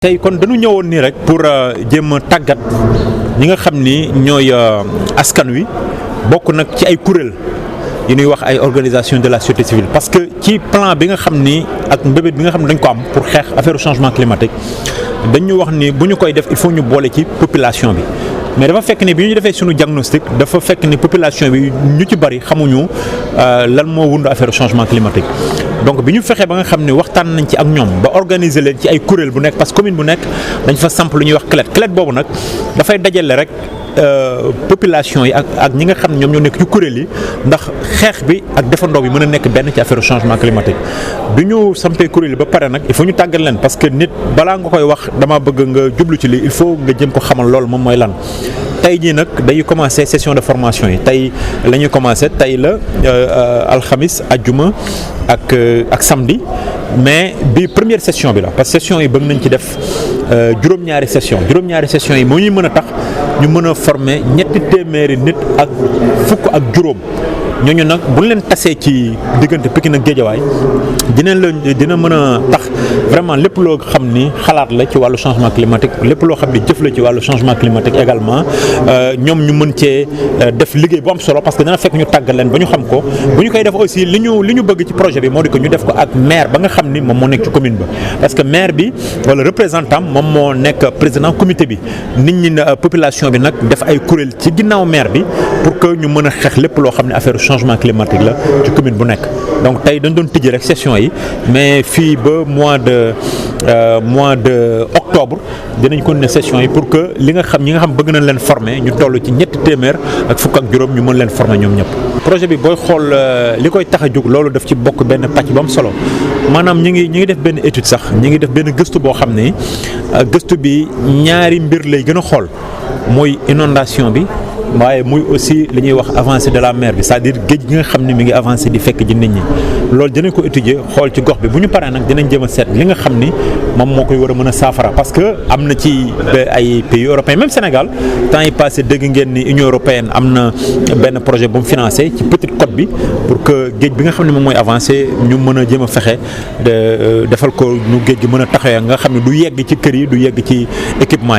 tey kon dañu ñëwoon nii rek pour jéem a tàggat ñi nga xam ni ñooy askan wi bokk nag ci ay kuréel yu ñuy wax ay organisation de la société civile parce que ci plan bi nga xam ni ak mbébét bi nga xam ne dañ ko am pour xeex affaire changement climatique dañu wax ni bu ñu koy def il faut ñu boole ci population bi mais dafa fekk ni bi ñu defee suñu diagnostic dafa fekk ni population bi ñu ci bari xamuñu lan moo wund affaire changement climatique donc bi ñu fexee ba nga xam ne waxtaan nañ ci ak ñoom ba organiser leen ci ay kuréel bu nekk parce que commune bu nekk dañ fa samp lu ñuy wax CLET boobu nag dafay dajale rek population yi ak ñi nga xam ne ñoom ñoo nekk ci kuréel yi ndax xeex bi ak defandoo bi mën a nekk benn ci affaire changement climatique bi ñu sampee kuréel yi ba pare nag il faut ñu tàggat leen parce que nit balaa nga koy wax dama bëgg nga jublu ci lii il faut nga jëm ko xamal loolu moom mooy lan. tey jii nag dañuy commencer session de formation yi tey la ñuy commencer tey la alxamis ajjuma ak samedi mais bi première session bi la parce que session yi bëgg nañ ci def juróom-ñaari session yi moo ñuy mën a tax ñu mën a former ñetti téeméeri nit ak fukk ak juróom ñooñu nag bu ñu leen tasee ci diggante Pikine ak Guédiawaye dina mën a tax vraiment lépp loo xam ni xalaat la ci wàllu changement climatique lépp loo xam ni jëf la ci wàllu changement climatique également ñoom ñu mën cee def liggéey bu am solo parce que dina fekk ñu tàggal leen ba ñu xam ko bu ñu koy def aussi li ñu bëgg ci projet bi moo di ko ñu def ko ak maire ba nga xam ni moom moo nekk ci commune ba parce que maire bi wala représentant moom moo nekk président comité bi nit ñi population bi nag def ay kuréel ci ginnaaw maire bi pour que ñu mën a xeex lépp loo xam ne affaire changement climatique la ci commune bu nekk donc tey dañ doon tijji rek session yi mais fii ba mois de octobre dinañ continuer session yi pour que ñi nga xam bëgg nañ leen former ñu toll ci ñetti téeméer ak fukk ak juróom ñu mën leen former ñoom ñëpp. projet bi booy xool li koy tax a jóg loolu daf ci bokk benn pàcc bu am solo maanaam ñi ngi def benn étude sax ñi ngi def benn gëstu boo xam ne gëstu bi ñaari mbir lay gën a xool mooy inondation bi. waaye muy aussi li ñuy wax avancée de la mer bi c'est-à-dire géej gi nga xam ne mi ngi avancé di fekk ji nit ñi loolu dinañ ko étudier xool ci gox bi bu ñu paree nag dinañ jëm a seet li nga xam ni moom moo koy war a mën a saafara parce que am na ci ay pays européens même Sénégal temps yi passé dégg ngeen ni Union européenne am na benn projet bu mu financé ci petite côte bi pour que géej bi nga xam ne moom mooy avancé ñu mën a jëm a fexe defal ko nu géej gi mën a taxawee nga xam ne du yegg ci kër yi du yegg ci équipement yi.